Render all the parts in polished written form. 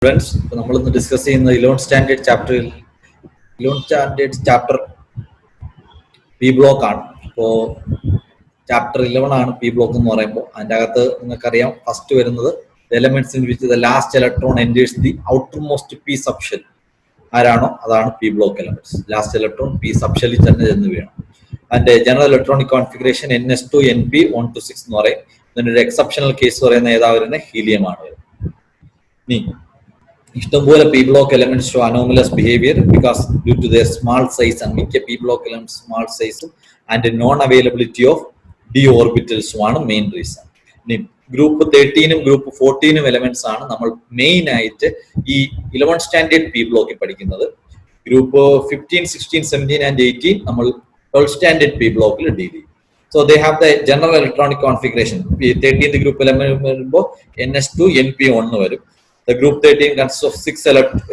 Friends, നമ്മൾ ഇന്ന് discuss ചെയ്യുന്ന 11th standard chapter P block ആണ്. ഇപ്പോൾ ചാപ്റ്റർ 11 ആണ് പി ബ്ലോക്ക് എന്ന് പറയുമ്പോൾ. അതിൻ്റെ അകത്ത് നിങ്ങൾക്കറിയാം ഫസ്റ്റ് വരുന്നത് elements in which the last electron enters the outermost p subshell. ആരാണോ അതാണ് p block elements. Last electron p സബ്ഷെല്ലിൽ തന്നെ ചെന്ന് വീഴണം. അതിന്റെ general electronic configuration NS2 NP 126 എന്ന് പറയും. ഇതിന്റെ ഒരു എക്സെപ്ഷണൽ കേസ് പറയുന്ന ഏതാ വരുന്നത്? ഹീലിയം ആണ് വരുന്നത്. ഇനി ഇഷ്ടംപോലെ p block elements show anomalous behaviour because due to their small size ആണ്. മിക്ക പി ബ്ലോക്ക് എലമെന്റ്സ് സ്മാൾ സൈസും and non availability of d ഓർബിറ്റൽസും ആണ് മെയിൻ റീസൺ. ഇനി ഗ്രൂപ്പ് 13ഉം ഗ്രൂപ്പ് 14ഉം എലമെന്റ്സ് ആണ് നമ്മൾ മെയിൻ ആയിട്ട് ഈ 11th സ്റ്റാൻഡേർഡ് പി ബ്ലോക്കിൽ പഠിക്കുന്നത്. ഗ്രൂപ്പ് 15, 16, 17 ആൻഡ് 18 നമ്മൾ 12th സ്റ്റാൻഡേർഡ് പി ബ്ലോക്കിൽ ഡീൽ ചെയ്യും. So they have the general electronic configuration. 13th group element വരുമ്പോൾ NS2 NP1 വരും. The group 13 consists of 6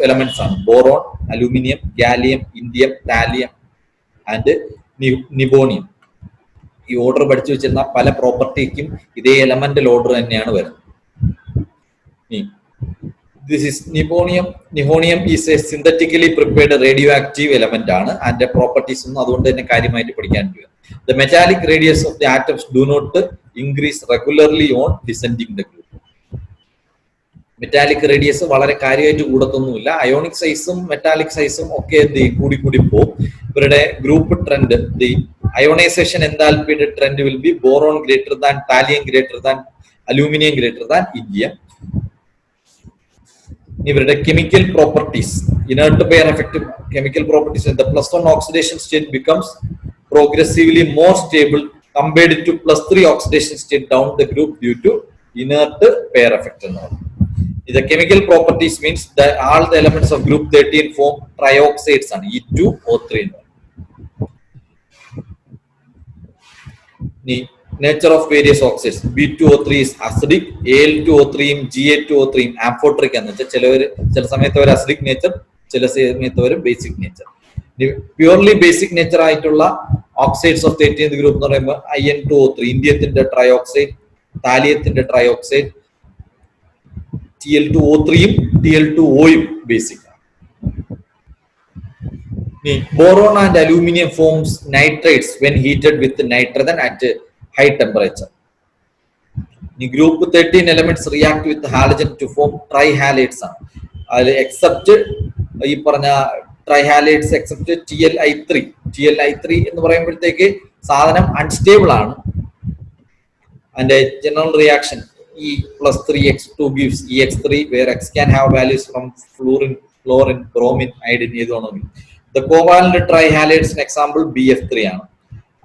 elements ആണ്: boron, aluminium, gallium, indium, thallium and nibonium. ഈ order പഠിച്ചു വെച്ചിരുന്ന പല പ്രോപ്പർട്ടിക്കും ഇതേ എലമെന്റൽ ഓർഡർ തന്നെയാണ് വരുന്നത്. This is nibonium. Nihonium is a synthetically prepared radioactive element ആണ്. അതിന്റെ പ്രോപ്പർട്ടീസ് ഒന്നും അതുകൊണ്ട് തന്നെ കാര്യമായിട്ട് പഠിക്കാൻ പറ്റില്ല. The metallic radius of the atoms do not increase regularly on descending the group. Metallic radius വളരെ കാര്യമായിട്ട് കൂടത്തൊന്നുമില്ല. അയോണിക് സൈസും മെറ്റാലിക് സൈസും ഒക്കെ കൂടി പോകും. ഇവരുടെ ഗ്രൂപ്പ് ട്രെൻഡ്, ദി അയോണൈസേഷൻ എൻതാൽപ്പിയുടെ trend will be boron greater than, thallium greater than, aluminium greater than, indium. ഇവരുടെ chemical properties, inert pair effect chemical properties, the +1 oxidation state becomes progressively more stable compared to +3 oxidation state down the group due to inert pair effect. The chemical properties means that all the elements of group 13 form trioxides and E2O3. Nature of various oxides: B2O3 is acidic, Al2O3 Ga2O3 amphoteric എന്ന് വെച്ചാൽ ചില സമയത്ത് ഒരു acidic nature, ചില സമയത്ത് ഒരു basic nature. Purely basic nature ആയിട്ടുള്ള oxides of 13th group എന്ന് പറയുമ്പോൾ IN2O3 ഇന്ത്യത്തിന്റെ ട്രയോക്സൈഡ്, താലിയത്തിന്റെ ട്രയോക്സൈഡ്, TL2O3യും TL2Oയും ബേസിക് ആണ്. Boron and aluminium forms nitrates when heated with nitrogen at high temperature. Group 13 elements react with halogen to form trihalates ആണ്. അതിൽ എക്സെപ്റ്റ് ഈ പറഞ്ഞ ട്രൈഹാലേറ്റ്സ് എക്സെപ്റ്റ് TLI3 എന്ന് പറയുമ്പോഴത്തേക്ക് സാധനം അൺസ്റ്റേബിൾ ആണ്. അതിന്റെ general reaction E+3X2 gives EX3 where X can have values from fluorine, chlorine, bromine, iodine ഏതാണെങ്കിലും. The covalent trihalides example BF3 ആണ്.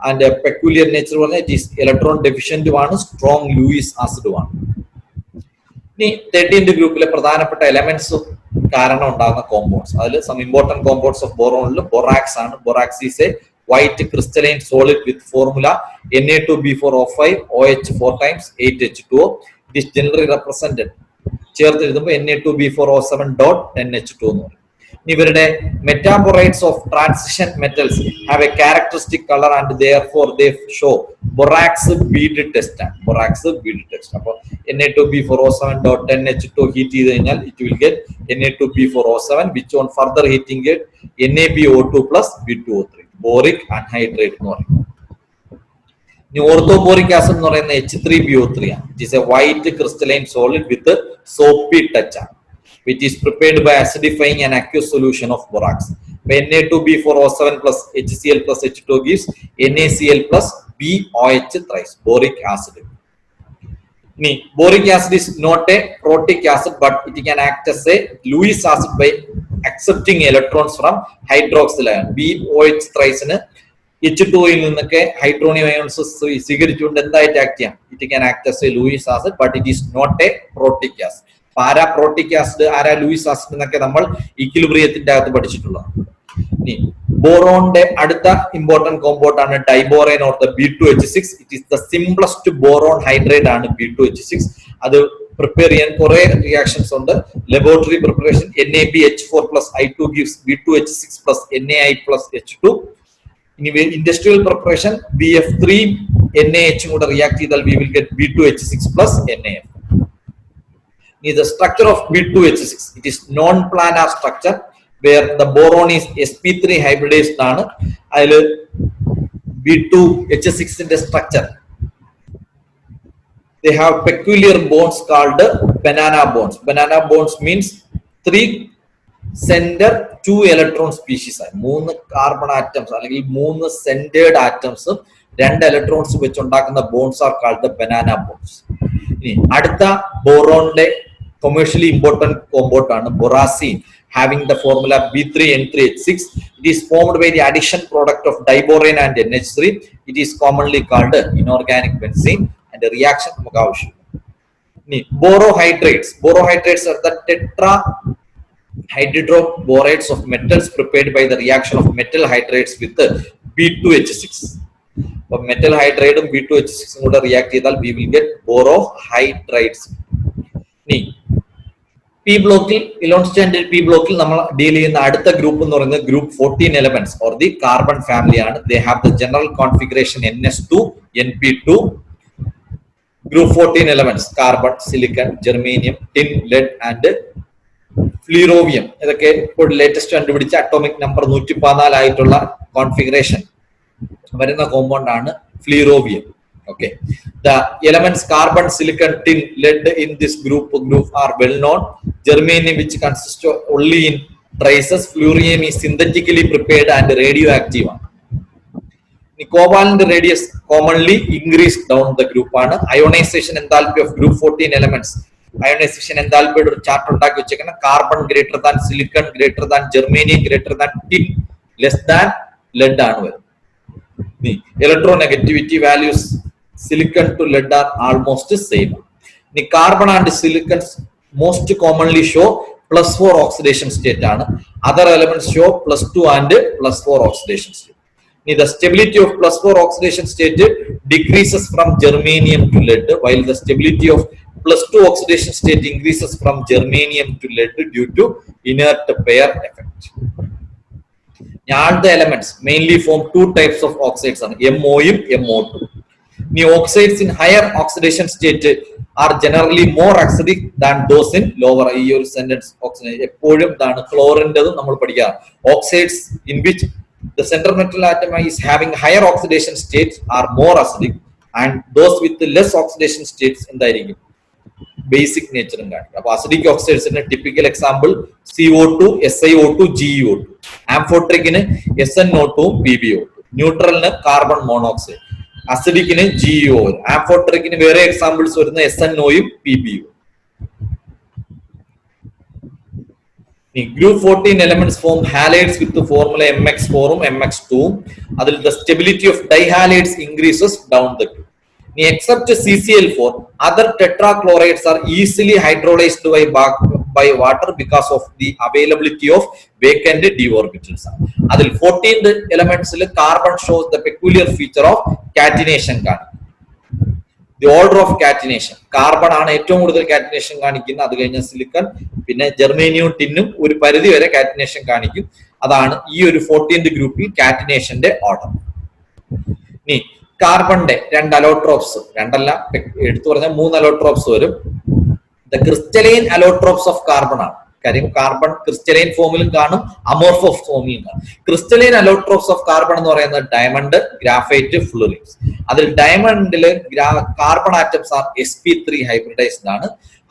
And peculiar nature പറഞ്ഞാൽ it is electron deficient ആണ്, strong Lewis acid ആണ്. ഇനി 13th ഗ്രൂപ്പിലെ പ്രധാനപ്പെട്ട elements കാരണം ഉണ്ടാകുന്ന കോമ്പൗണ്ട്സ്, അതിൽ സം ഇമ്പോർട്ടന്റ് കോമ്പൗണ്ട്സ് ഓഫ് ബോറോണിൽ ബൊറാക്സ് ആണ്. Borax is a white crystalline solid with formula Na2B4O5 OH 4 times 8H2O. It is generally represented ചേർത്ത് എഴുതുമ്പോൾ Na2B4O7.10H2 എന്ന് പറയും. ഇവരുടെ metaborates of transition metals have a characteristic colour and therefore they show borax bead test ആണ്. Borax bead test. അപ്പോൾ Na2B4O7.10H2 heat ചെയ്ത് കഴിഞ്ഞാൽ it will get Na2B4O7 which on further heating get NaBO2 plus B2O3 boric anhydrate എന്ന് പറയും. Orthoboric acid എന്ന് പറയുന്ന H3BO3 ആണ്. It is a white crystalline solid with soapy touch ആണ്. Which is prepared by acidifying an aqueous solution of borax. Na2B4O7 plus HCl plus H2 gives NaCl plus BOH thrice, boric acid. Boric acid is not a protic acid but it can act as a Lewis acid by accepting electrons from hydroxyl ion. BOH thrice ന് H2യിൽ നിന്നൊക്കെ hydronium ions സ്വീകരിച്ചുകൊണ്ട് എന്തായിട്ട് act ചെയ്യാം? It can act as a Lewis acid but it is not a protic acid. ആരാ protic acid, ആരാ Lewis acid എന്നൊക്കെ നമ്മൾ ഇക്വിലിബ്രിയത്തിന്റെ അകത്ത് പഠിച്ചിട്ടുള്ളതാണ്. ഇനി ബോറോണിന്റെ അടുത്ത ഇമ്പോർട്ടന്റ് കോമ്പൗണ്ട് ആണ് diborane or the B2H6. It is the simplest boron hydrate ആണ് B2H6. അത് പ്രിപ്പയർ ചെയ്യാൻ കുറെ റിയാക്ഷൻസ് ഉണ്ട്. Laboratory preparation NaBH4 plus I2 gives B2H6 plus NaI plus H2. ഇനി ഇൻഡസ്ട്രിയൽ പ്രിപ്പറേഷൻ BF3 NaH കൂടെ റിയാക്ട് ചെയ്താൽ we will get B2H6 plus NaF. The structure of B2H6, it is non-planar structure where the boron is sp3 hybridized ആണ്. അതിൽ B2H6 ന്റെ structure, they have peculiar bonds called banana bonds. Banana bonds means 3 center 2 electron species ആണ്. 3 carbon atoms അല്ലെങ്കിൽ 3 centered atoms 2 electrons വെച്ച് ഉണ്ടാക്കുന്ന bonds are called the banana bonds. ഇനി അടുത്ത ബോറോണിന്റെ commercially important compound ആണ് boracene, having the formula B3N3H6. It is formed by the addition product of diborane and NH3. It is commonly called inorganic benzene, and the reaction നമുക്ക് ആവശ്യമില്ല. ഇനി borohydrates. Borohydrates are the tetrahydroborates of metals prepared by the reaction of metal hydrates with B2H6. അപ്പോൾ metal ഹൈഡ്രൈഡും B2H6 കൂടെ react ചെയ്താൽ we will get borohydrates. ഇനി p ബ്ലോക്കിൽ, ഇലോൺ standard p ബ്ലോക്കിൽ നമ്മൾ ഡീൽ ചെയ്യുന്ന അടുത്ത ഗ്രൂപ്പ് എന്ന് പറയുന്നത് group 14 elements or the carbon family ആണ്. They have the general configuration NS2, NP2. Group 14 elements carbon, silicon, germanium, tin, lead and flerovium. ഇതൊക്കെ ഇപ്പോൾ ലേറ്റസ്റ്റ് കണ്ടുപിടിച്ച അറ്റോമിക് നമ്പർ 114 ആയിട്ടുള്ള കോൺഫിഗറേഷൻ വരുന്ന കോമ്പൗണ്ട് ആണ് ഫ്ലീറോവിയം. Okay, the elements carbon, silicon, tin, lead in this group are well known. Germanium, which consists only in traces. Fluorine is synthetically prepared and radioactive. The covalent radius commonly increased down the group. Ionization enthalpy of group 14 elements. Ionization enthalpy chart carbon greater than silicon, greater than germanium, greater than tin, less than lead. The electronegativity values silicon to lead are almost the same. The carbon and silicon most commonly show +4 oxidation state. Other elements show +2 and +4 oxidation state. The stability of +4 oxidation state decreases from germanium to lead, while the stability of +2 oxidation state increases from germanium to lead due to inert pair effect. All the elements mainly form 2 types of oxides, MO and MO2. The oxides in higher oxidation state are generally more acidic than those in lower. Sentence chlorine oxides in which the central metal atom is having higher oxidation states are more acidic, and those with less oxidation states in the basic nature. Acidic oxides in a typical example CO2, SiO2, GeO2. Amphoteric in SnO2, PbO2. Neutral in carbon monoxide. Acidic in GeO. Amphoteric in various examples for SnO and PbO. Group 14 elements form halides with the formula MX4 and MX2. The stability of dihalides increases down the group. Except CCl4, other tetrachlorides are easily hydrolyzed by water because of the availability of vacant d orbitals. Adil 14th elements carbon shows the peculiar feature of catenation. The order of catenation. Carbon ആണ് ഏറ്റവും കൂടുതൽ catenation കാണിക്കുന്നത്. അത് കഴിഞ്ഞ silicon, പിന്നെ germanium, ടിന്നും ഒരു പരിധി വരെ catenation കാണിക്കും. അതാണ് ഈ ഒരു 14th ഗ്രൂപ്പിൽ catenationന്റെ ഓർഡർ. ഇനി കാർബണിന്റെ 2 അലോട്രോപ്സ്, 2 അല്ല എടുത്തു പറഞ്ഞാൽ 3 അലോട്രോപ്സ് വരും. The crystalline allotropes of carbon ആണ്. കാര്യം കാർബൺ ക്രിസ്റ്റലൈൻ ഫോമിലും കാണും, അമോർഫസ് ഫോമിലും കാണും. ക്രിസ്റ്റലൈൻ അലോട്രോപ്സ് ഓഫ് കാർബൺ എന്ന് പറയുന്നത് ഡയമണ്ട്, ഗ്രാഫൈറ്റ്, ഫ്ലൂറിൻസ്. അതിൽ ഡയമണ്ടില് carbon atoms are sp3 hybridised ആണ്.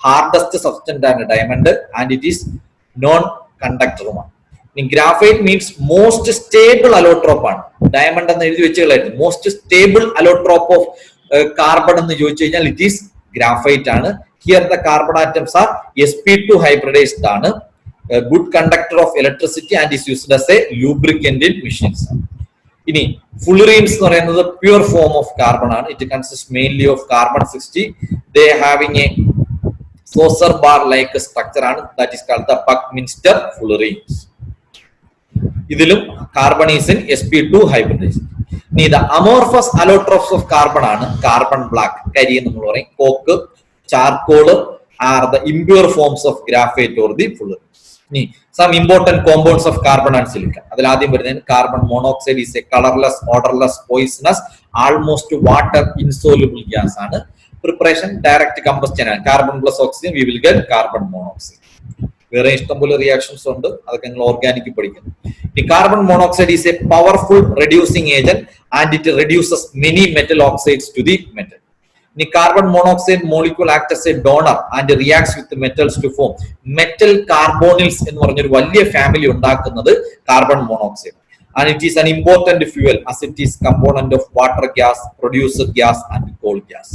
ഹാർഡസ്റ്റ് സബ്സ്റ്റൻസ് ആണ് diamond, and it is non കണ്ടക്ടറുമാണ്. Graphite means most stable allotrope ആണ്. ഡയമണ്ട് എന്ന് എഴുതി വെച്ചുകളായിരുന്നു. Most stable allotrope of carbon എന്ന് ചോദിച്ചു കഴിഞ്ഞാൽ ഇറ്റ് ഈസ് ഗ്രാഫൈറ്റ് ആണ്. Here the carbon atoms are sp2 hybridised ആണ്. Good conductor of electricity and is used as a lubricant in machines. ഇനി ഫുളുറീൻസ് എന്ന് പറയുന്നത് പ്യൂർ ഫോം ഓഫ് കാർബൺ ആണ്. It consist mainly of carbon 60. They having A saucer bar like structure ആണ്. That is called the Buckminster fullerenes. ഇതിലും carbon is in sp2 hybridised. ഇനി ഇത് amorphous allotropes of carbon ആണ്. Carbon black, കരി എന്ന് നമ്മൾ പറയും. Coke, charcoal are the impure forms of graphite or the fullerenes. ഇനി some important compounds of carbon and silicon. അതിൽ ആദ്യം വരുന്നത് carbon monoxide is a colourless, odourless, poisonous, almost water insoluble gas ആണ്. preparation direct combustion ആണ്. Carbon plus oxygen we will get carbon monoxide. വേറെ ഇഷ്ടംപോലെ reactions ഉണ്ട്, അതൊക്കെ നിങ്ങൾ ഓർഗാനിക് പഠിക്കുന്നു. ഈ carbon monoxide is a powerful reducing agent and it reduces many metal oxides to the metal. ഇനി carbon monoxide molecule act as a donor and reacts with metals to form metal carbonyls എന്ന് പറഞ്ഞൊരു വലിയ family ഉണ്ടാക്കുന്നത് carbon monoxide. And it is an important fuel as it is component of water gas, producer gas and coal gas.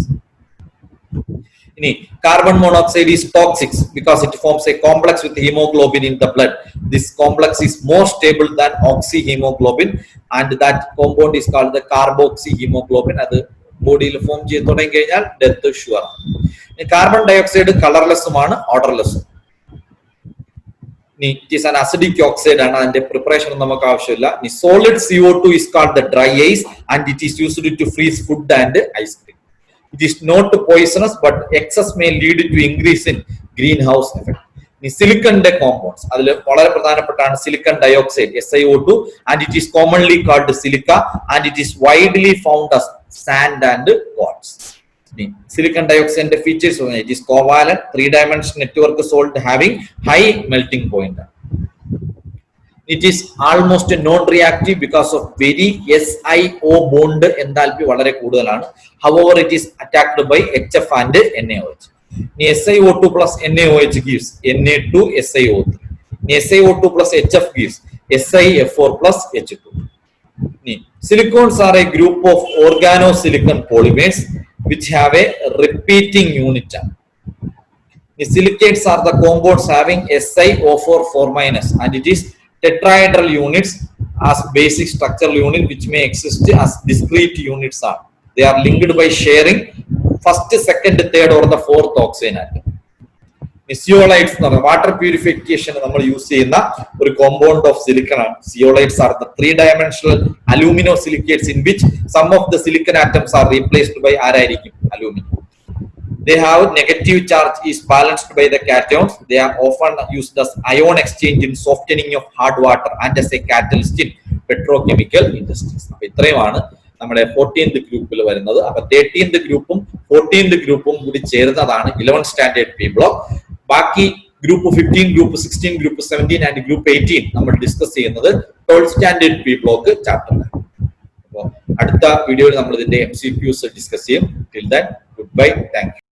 Carbon monoxide is toxic because it forms a complex with hemoglobin in the blood. This complex is more stable than oxyhemoglobin and that compound is called the carboxyhemoglobin. That body form death sure. Carbon dioxide colorless odorless. It is an acidic oxide and the preparation of solid CO2 is called the dry ice and it is used to freeze food and ice cream. It is not poisonous but excess may lead to increase in greenhouse effect. Silicon compounds, silicon dioxide SiO2 and it is commonly called silica and it is widely found as sand and quartz. Silicon dioxide features, it is covalent 3-dimensional network salt having high melting point. It is almost non-reactive because of very SiO bond enthalpy valare koodalanu. However, it is attacked by HF and NaOH. SiO2 plus NaOH gives Na2SiO3. SiO2 plus HF gives SiF4 plus H2. Silicones are a group of organosilicon polymers which have a repeating unit. The silicates are the compounds having SiO4 4- and it is tetrahedral units as basic structural unit which may exist as discrete units are. They are linked by sharing first, second, third or the fourth oxygen atom. Zeolites, water purification use a compound of silicon. Zeolites are the 3-dimensional aluminosilicates in which some of the silicon atoms are replaced by aluminum. They have negative charge is balanced by the cations. They are often used as ion exchange in softening of hard water and as a catalyst in petrochemical industries. ഇത്രയുമാണ് നമ്മുടെ 14th ഗ്രൂപ്പിൽ വരുന്നത്. അപ്പൊ 13th ഗ്രൂപ്പും 14th ഗ്രൂപ്പും കൂടി ചേർന്നതാണ് 11th standard P block. ബാക്കി group 15, group 16, group 17 and group 18 നമ്മൾ ഡിസ്കസ് ചെയ്യുന്നത് 12th സ്റ്റാൻഡേർഡ് പി ബ്ലോക്ക് ചാപ്റ്ററിലാണ്. അപ്പോൾ അടുത്ത വീഡിയോയിൽ നമ്മൾ ഇതിന്റെ MCQs ഡിസ്കസ് ചെയ്യും. Till than good bye, thank you.